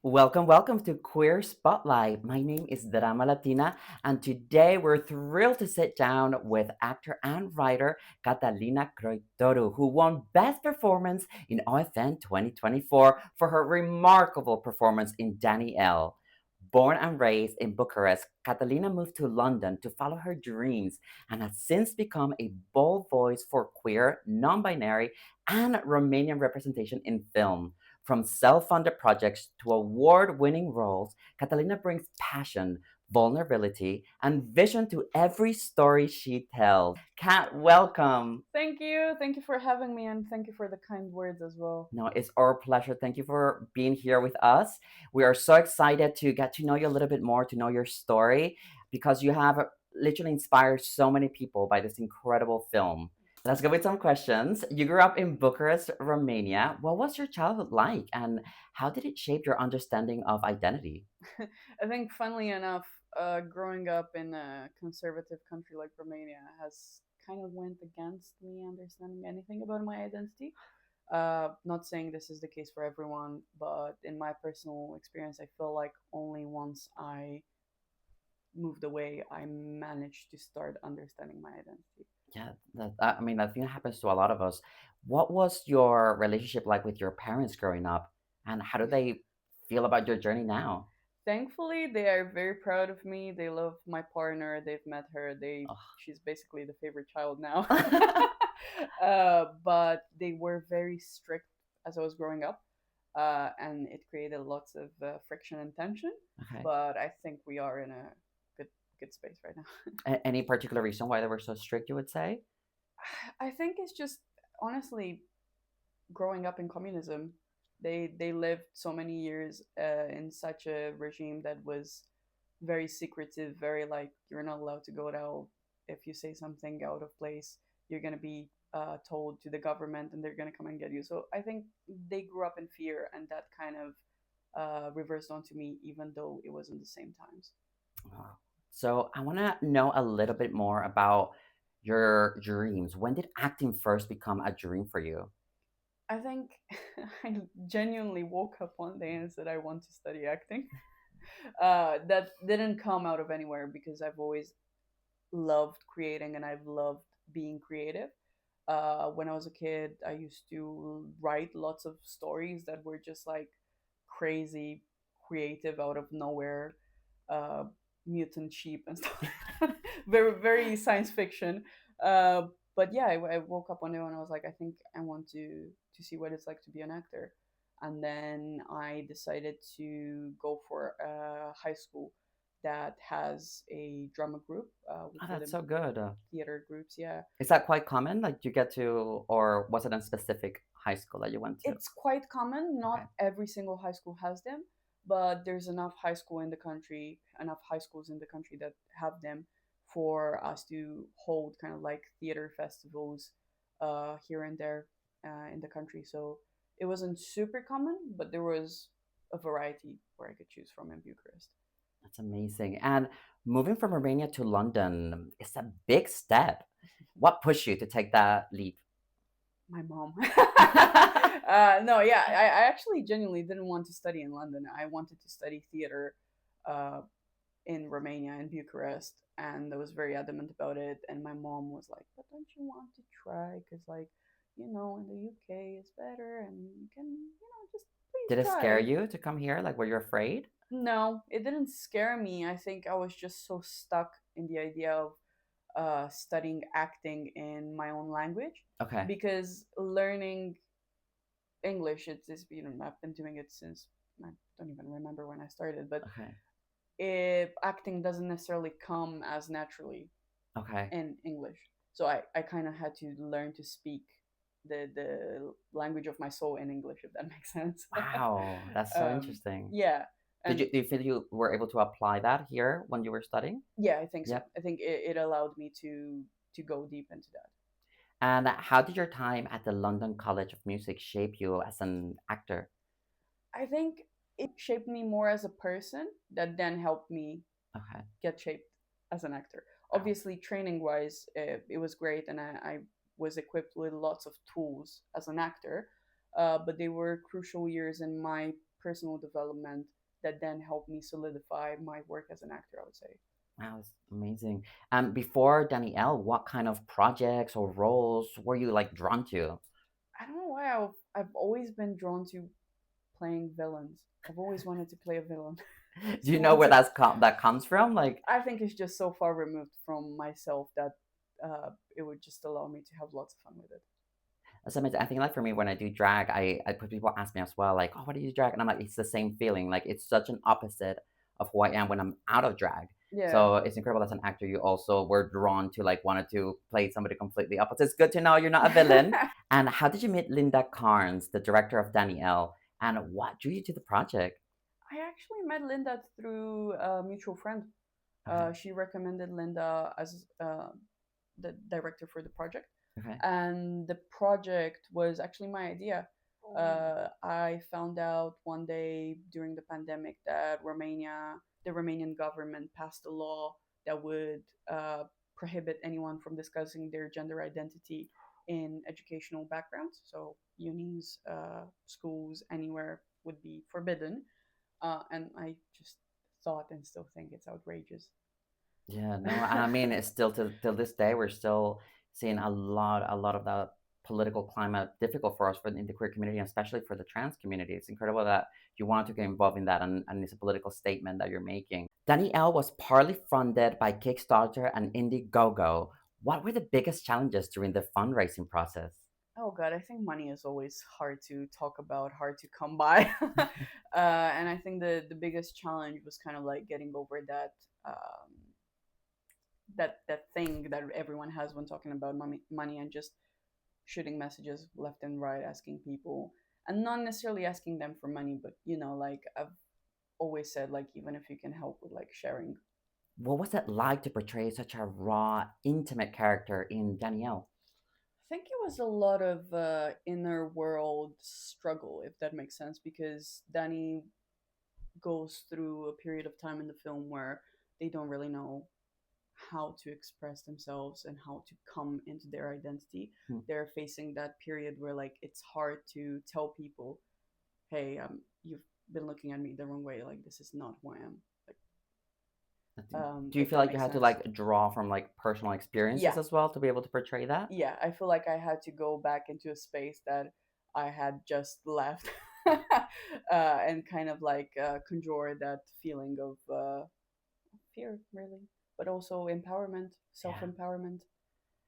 Welcome, welcome to Queer Spotlight. My name is Drama Latina, and today we're thrilled to sit down with actor and writer Catalina Croitoru, who won Best Performance in OFN 2024 for her remarkable performance in Danielle. Born and raised in Bucharest, Catalina moved to London to follow her dreams and has since become a bold voice for queer, non binary, and Romanian representation in film. From self funded projects to award winning roles, Catalina brings passion, vulnerability, and vision to every story she tells. Kat, welcome. Thank you. Thank you for having me and thank you for the kind words as well. No, it's our pleasure. Thank you for being here with us. We are so excited to get to know you a little bit more, to know your story, because you have literally inspired so many people by this incredible film. Let's go with some questions. You grew up in Bucharest, Romania. What was your childhood like, and how did it shape your understanding of identity? I think, funnily enough, growing up in a conservative country like Romania has kind of went against me understanding anything about my identity. Not saying this is the case for everyone, but in my personal experience, I feel like only once I moved away, I managed to start understanding my identity. Yeah, I mean, I think that happens to a lot of us. What was your relationship like with your parents growing up, and how do they feel about your journey now? Thankfully, they are very proud of me. They love my partner. They've met her. Oh. She's basically the favorite child now. But they were very strict as I was growing up, and it created lots of friction and tension. Okay. But I think we are in a good good space right now. Any particular reason why they were so strict, you would say? I think it's just honestly growing up in communism. They lived so many years in such a regime that was very secretive, very like you're not allowed to go out. If you say something out of place, you're gonna be told to the government, and they're gonna come and get you. So I think they grew up in fear, and that kind of reversed onto me, even though it was in the same times. Wow. So I want to know a little bit more about your dreams. When did acting first become a dream for you? I think I genuinely woke up one day and said I want to study acting. That didn't come out of anywhere because I've always loved creating and I've loved being creative. When I was a kid, I used to write lots of stories that were just like crazy, creative, out of nowhere, uh, mutant sheep and stuff. Very, very science fiction. Uh, but yeah, I woke up one day and I was like, I think I want to see what it's like to be an actor. And then I decided to go for a high school that has a drama group. We Oh, call that's them so good. theater groups. Yeah, Is that quite common? Like you get to, or was it a specific high school that you went to? it's quite common. Okay. Not every single high school has them, but there's enough high school in the country, enough high schools in the country that have them for us to hold kind of like theater festivals here and there in the country. So it wasn't super common, but there was a variety where I could choose from in Bucharest. That's amazing. And moving from Romania to London is a big step. What pushed you to take that leap? My mom. No, yeah, I actually genuinely didn't want to study in London. I wanted to study theater uh, in Romania, in Bucharest, and I was very adamant about it. And my mom was like, "But don't you want to try? Because like, in the UK it's better, and you can, just please Did it scare try." you to come here? Like, were you afraid? No, it didn't scare me. I think I was just so stuck in the idea of studying acting in my own language Okay. because learning English, it's I've been doing it since I don't even remember when I started, but Okay. acting doesn't necessarily come as naturally Okay. in English. So I kind of had to learn to speak the language of my soul in English, if that makes sense. Wow, that's so interesting. Yeah, and Do you feel you were able to apply that here when you were studying? yeah, I think so. Yep. I think it allowed me to go deep into that. And how did your time at the London College of Music shape you as an actor? I think it shaped me more as a person that then helped me Okay. get shaped as an actor. Wow. Obviously, training wise, it was great, and I was equipped with lots of tools as an actor. But they were crucial years in my personal development that then helped me solidify my work as an actor, I would say. Wow, that's amazing. Before Danielle, what kind of projects or roles were you like drawn to? I don't know why I've always been drawn to playing villains. I've always wanted to play a villain. Do you So know where wanted. that comes from? Like, I think it's just so far removed from myself that it would just allow me to have lots of fun with it. that's amazing. I think like for me when I do drag, I put people ask me as well, like, oh, what do you drag? And I'm like, it's the same feeling. Like it's such an opposite of who I am when I'm out of drag. Yeah. So it's incredible as an actor you also were drawn to like wanted to play somebody completely opposite. It's good to know you're not a villain. And how did you meet Linda Carnes, the director of Danielle? And what drew you to the project? I actually met Linda through a mutual friend. Okay. She recommended Linda as the director for the project, Okay. and the project was actually my idea. I found out one day during the pandemic that the Romanian government passed a law that would prohibit anyone from discussing their gender identity in educational backgrounds. So unis, schools, anywhere would be forbidden. And I just thought and still think it's outrageous. Yeah, no, and I mean it's still till this day we're still seeing a lot of the political climate difficult for us for in the queer community, and especially for the trans community. It's incredible that you want to get involved in that, and it's a political statement that you're making. Danielle was partly funded by Kickstarter and Indiegogo. What were the biggest challenges during the fundraising process? Oh god, I think money is always hard to talk about, hard to come by. And I think the biggest challenge was kind of like getting over that thing that everyone has when talking about money and just shooting messages left and right, asking people, and not necessarily asking them for money, but like I've always said, like even if you can help with like sharing. What was it like to portray such a raw, intimate character in Danielle? I think it was a lot of inner world struggle, if that makes sense, because Danny goes through a period of time in the film where they don't really know how to express themselves and how to come into their identity. Hmm. They're facing that period where like it's hard to tell people, "Hey, you've been looking at me the wrong way. Like this is not who I am." Like, Do you if feel that like you makes had to sense. like draw from like personal experiences Yeah, as well to be able to portray that? yeah. I feel like I had to go back into a space that I had just left, and kind of like conjure that feeling of fear, really, but also empowerment, self Yeah. empowerment.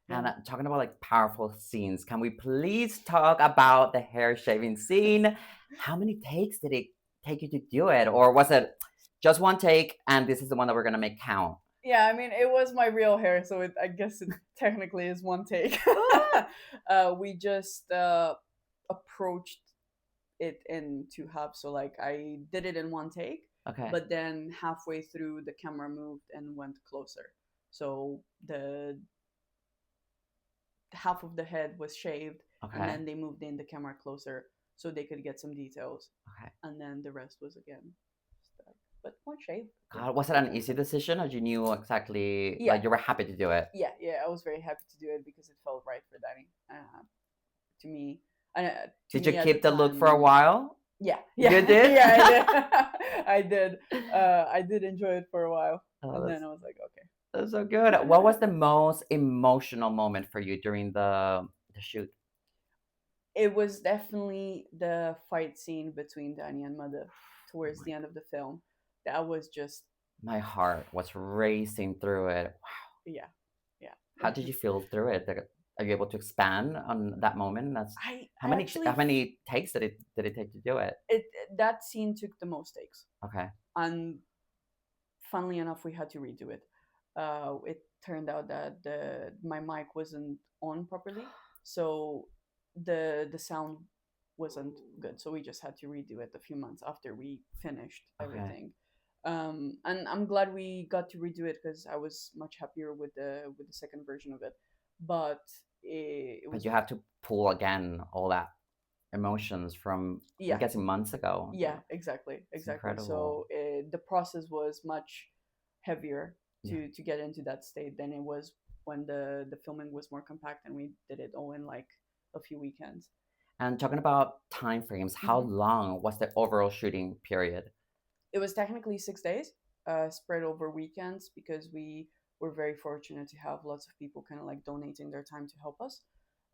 And Yeah. talking about like powerful scenes, can we please talk about the hair shaving scene? How many takes did it take you to do it? Or was it just one take and this is the one that we're gonna make count? Yeah, I mean, it was my real hair, so I guess it technically is one take. Ah! We just approached it in two halves. So, like, I did it in one take, Okay. but then halfway through, the camera moved and went closer. So, the half of the head was shaved, and Okay. then they moved in the camera closer so they could get some details. Okay. And then the rest was again stuck. But one shave. Yeah. God, was it an easy decision or you knew exactly Yeah. like you were happy to do it? Yeah. I was very happy to do it because it felt right for Danny. To me, to Did you me at the keep the look for a time. while? Yeah. You did? Yeah, I did. I did enjoy it for a while, Oh, and then I was like, that's so good. What was the most emotional moment for you during the shoot? it was definitely the fight scene between Danny and Mother Oh towards my, the end of the film. That was just, my heart was racing through it. yeah, yeah. How did you feel through it? Are you able to expand on that moment? That's I actually how many takes did it take to do it? it that scene took the most takes, Okay. and funnily enough, we had to redo it. It turned out that my mic wasn't on properly, so the sound wasn't good. So we just had to redo it a few months after we finished Okay. everything. And I'm glad we got to redo it because I was much happier with the second version of it. But it But was, you have to pull again all that emotions from I'm yeah, guessing months ago. yeah, exactly, It's exactly. incredible. So the process was much heavier Yeah. to get into that state than it was when the filming was more compact and we did it all in like a few weekends. And talking about time frames, how Mhm. long was the overall shooting period? It was technically 6 days, spread over weekends because we were very fortunate to have lots of people kind of like donating their time to help us.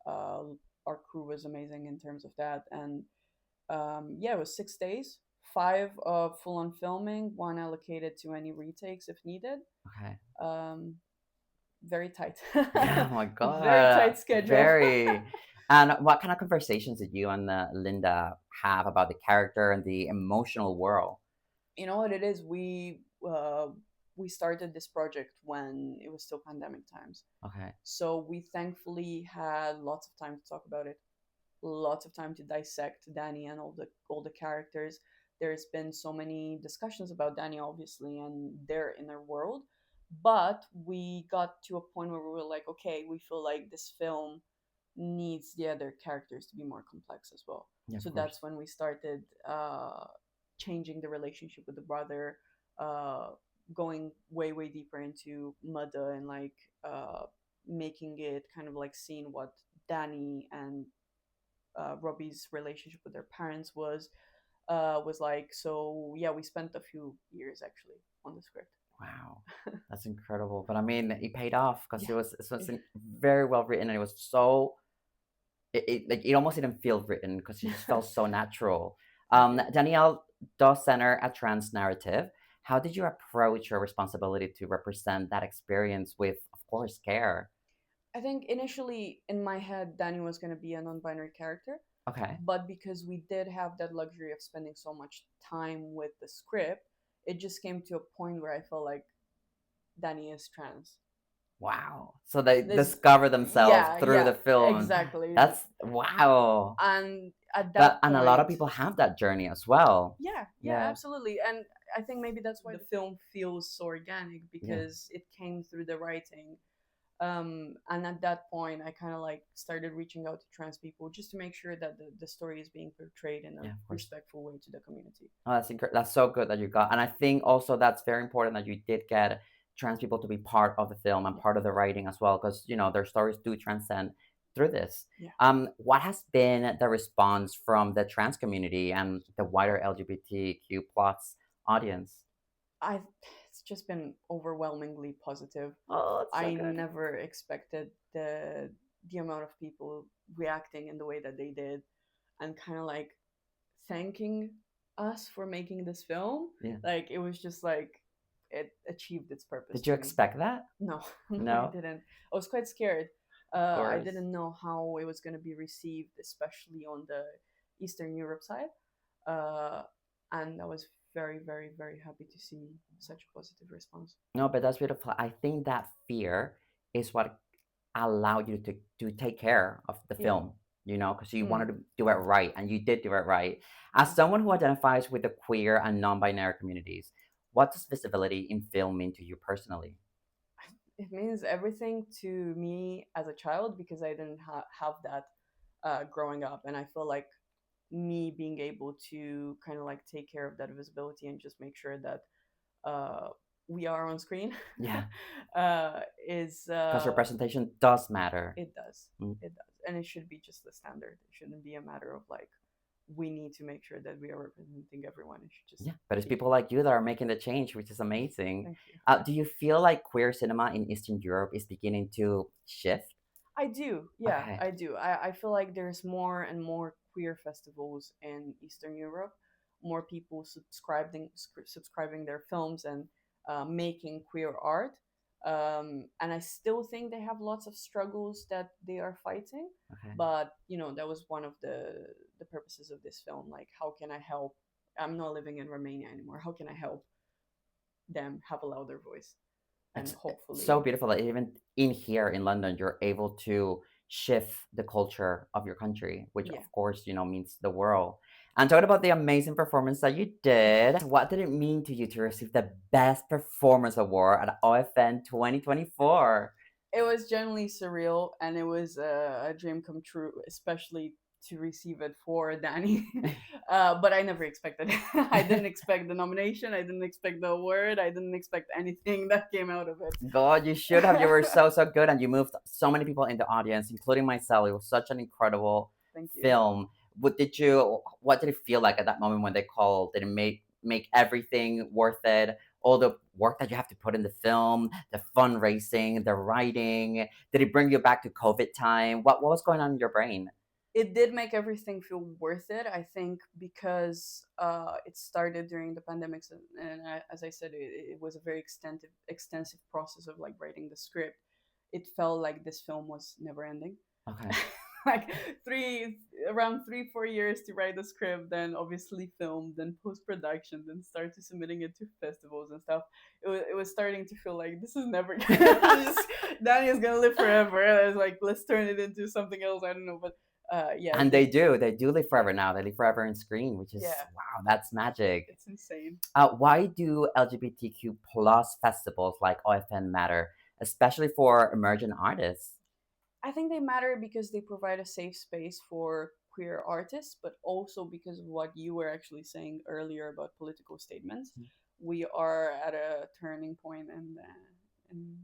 Uh, our crew was amazing in terms of that, and yeah, it was 6 days. Five of full on filming, one allocated to any retakes if needed. Okay. Um, Very tight, Yeah, oh my very God, tight schedule. very. And what kind of conversations did you and Linda have about the character and the emotional world? You know what it is? We started this project when it was still pandemic times, Okay. so we thankfully had lots of time to talk about it, lots of time to dissect Danny and all the characters. There's been so many discussions about Danny, obviously, and their inner world, but we got to a point where we were like, okay, we feel like this film needs the other characters to be more complex as well. Yeah, of So course. that's when we started changing the relationship with the brother, uh, going way deeper into Mudda and like uh, making it kind of like seeing what Danny and Robbie's relationship with their parents was like. So yeah, we spent a few years actually on the script. Wow, that's incredible. But I mean, it paid off because Yeah. it was very well written and it was so like it almost didn't feel written because it just felt so natural. Thank you. Danielle does center a trans narrative. How did you approach your responsibility to represent that experience with, of course, care? I think initially in my head, Danny was going to be a non binary character. Okay. But because we did have that luxury of spending so much time with the script, it just came to a point where I felt like Danny is trans. Wow. So they This, discover themselves yeah, through yeah, the film. exactly. That's wow. And at But that and a lot of point, people have that journey as well. yeah, yeah, Yeah. absolutely. And I think maybe that's why the film feels so organic Yeah. because it came through the writing. And at that point, I kind of like started reaching out to trans people just to make sure that the story is being portrayed in a Yeah, of course. respectful way to the community. Oh, that's so good that you got. And I think also that's very important that you did get trans people to be part of the film and Yeah, part of the writing as well, because their stories do transcend through this. yeah. What has been the response from the trans community and the wider LGBTQ plus audience? I It's just been overwhelmingly positive. Oh, it's so I good. never expected the amount of people reacting in the way that they did and kind of like thanking us for making this film. Yeah. Like it was just like it achieved its purpose Did you to me. expect that? No, no, I No? didn't. I was quite scared. Of I course. didn't know how it was going to be received, especially on the Eastern Europe side. Uh, and I was very happy to see such a positive response. No, but that's beautiful. I think that fear is what allowed you to take care of the Yeah. film, because you wanted Mm, to do it right, and you did do it right. As yeah. someone who identifies with the queer and non-binary communities, what does visibility in film mean to you personally? It means everything to me as a child because I didn't have that growing up, and I feel like me being able to kind of like take care of that visibility and just make sure that uh, we are on screen Yeah, is because representation does matter. it does, Mm. it does, and it should be just the standard. It shouldn't be a matter of like we need to make sure that we are representing everyone. It should just Yeah, but it's be. people like you that are making the change, which is amazing. Thank you. Do you feel like queer cinema in Eastern Europe is beginning to shift? I do, yeah, Okay. I do. I feel like there's more and more queer festivals in Eastern Europe, more people subscribing their films and making queer art. And I still think they have lots of struggles that they are fighting, Okay. but that was one of the purposes of this film. Like, how can I help? I'm not living in Romania anymore. How can I help them have a louder voice? And It's so hopefully, beautiful that even in here in London, you're able to shift the culture of your country, which yeah. of course, means the world. And talking about the amazing performance that you did, what did it mean to you to receive the Best Performance Award at OFN 2024? It was genuinely surreal and it was a dream come true, especially to receive it for Danny. But I never expected it. I didn't expect the nomination. I didn't expect the award. I didn't expect anything that came out of God, you should have. You were it. so, so good, and you moved so many people in the audience, including myself. It was such an incredible Thank you. film. what did it feel like at that moment when they called? Did it make everything worth it? All the work that you have to put in the film, the fundraising, the writing. Did it bring you back to COVID time? What was going on in your brain? It did make everything feel worth it. I think because it started during the pandemic, and as I said, it was a very extensive process of like writing the script. It felt like this film was never ending. Okay. Like around 3-4 years to write the script, then obviously film, then post production, then start to submitting it to festivals and stuff. It was starting to feel like this is never gonna Danny is gonna live forever. I was like, let's turn it into something else. I don't know, but yeah, And they do live forever now. They live forever in screen, which is yeah, wow, that's magic. it's insane. Why do LGBTQ plus festivals like OFN matter, especially for emerging artists? I think they matter because they provide a safe space for queer artists, but also because of what you were actually saying earlier about political statements. We are at a turning point in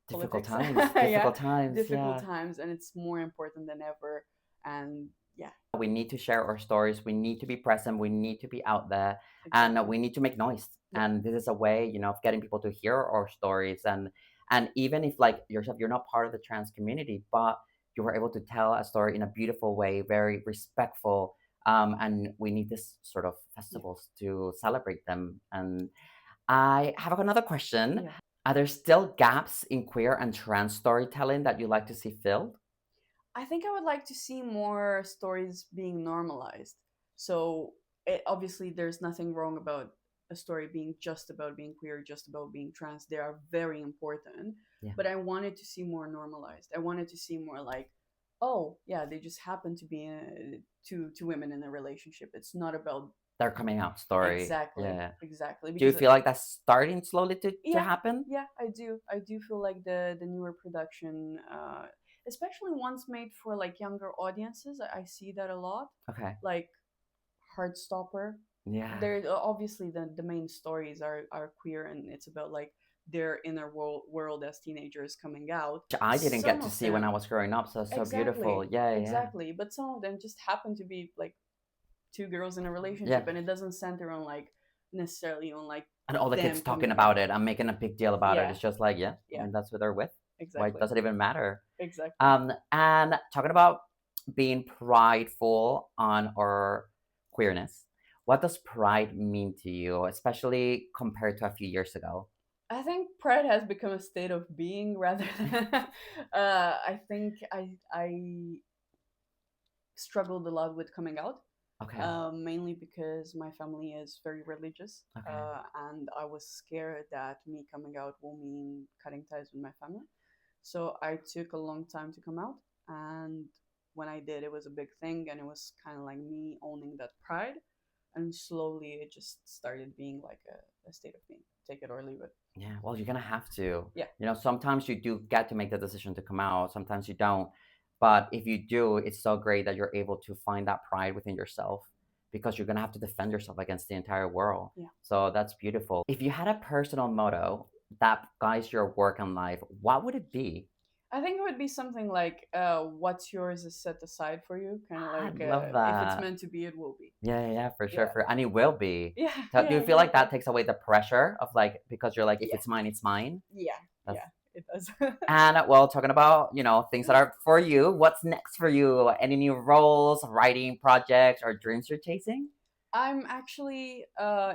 Difficult politics. times, Yeah, difficult times, difficult yeah. times, and it's more important than ever. And yeah, We need to share our stories. We need to be present. We need to be out there, and exactly. we need to make noise. Yeah, And this is a way, of getting people to hear our stories. And even if like yourself, you're not part of the trans community, but you were able to tell a story in a beautiful way, very respectful. And we need this sort of yeah, festivals to celebrate them. And I have another question. yeah. Are there still gaps in queer and trans storytelling that you'd like to see filled? I think I would like to see more stories being normalized. So obviously, there's nothing wrong about a story being just about being queer, just about being trans. They are very important, Yeah, but I wanted to see more normalized. I wanted to see more like, oh yeah, they just happen to be two women in a relationship. It's not about their coming out story. exactly, Yeah. exactly Do you because feel like that's starting slowly to yeah, happen? yeah, I do feel like the newer production, especially ones made for like younger audiences, I see that a lot. Okay. Like Heartstopper, Yeah. there obviously the main stories are queer, and it's about like their inner world as teenagers coming out. Which I didn't get Some to of see when I them was growing up, so so beautiful. exactly, Yeah, yeah. exactly, but some of them just happen to be like two girls in a Yeah. relationship, and it doesn't center on like necessarily on like And all the kids them talking coming about out. it and making a big deal about it. Yeah, It's just like, yeah, I yeah, mean, that's who they're with. Why exactly. does it even matter? Exactly. And talking about being prideful on our queerness, what does pride mean to you, especially compared to a few years ago? I think pride has become a state of being rather than. I think I struggled a lot with coming out, Okay. mainly because my family is very religious, Okay. and I was scared that me coming out will mean cutting ties with my family. So I took a long time to come out, and when I did, it was a big thing, and it was kind of like me owning that pride, and slowly it just started being like a state of being. Take it or leave it. Yeah, well, you're gonna have to. Yeah, Sometimes you do get to make the decision to come out, sometimes you don't. But if you do, it's so great that you're able to find that pride within yourself because you're gonna have to defend yourself against the entire world. yeah. So that's beautiful. If you had a personal motto that guides your work and life, what would it be? I think it would be something like, "What's yours is set aside for you." Kind of I like, love if it's that. meant to be, it will be. Yeah, yeah, yeah, for sure. Yeah, And it will be. yeah, So do yeah, you feel like that exactly. takes away the pressure of like because you're like, if Yeah, it's mine, it's mine? yeah, That's yeah. It does. And well, talking about, things that are for you, what's next for you? Any new roles, writing projects, or dreams you're chasing? I'm actually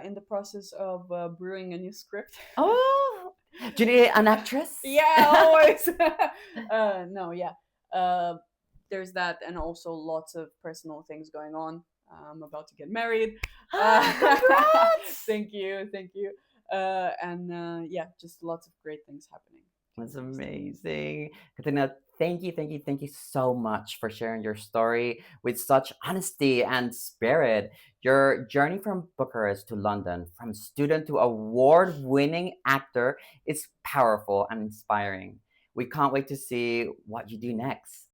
in the process of brewing a new script. Oh, do you need an actress? Yeah, always. No, yeah. Uh, there's that, and also lots of personal things going on. I'm about to get married. Congrats! Thank you, thank you. And yeah, just lots of great things happening. That's Just amazing. Katrina, thank you, thank you, thank you so much for sharing your story with such honesty and spirit. Your journey from Bucharest to London, from student to award winning actor, is powerful and inspiring. We can't wait to see what you do next.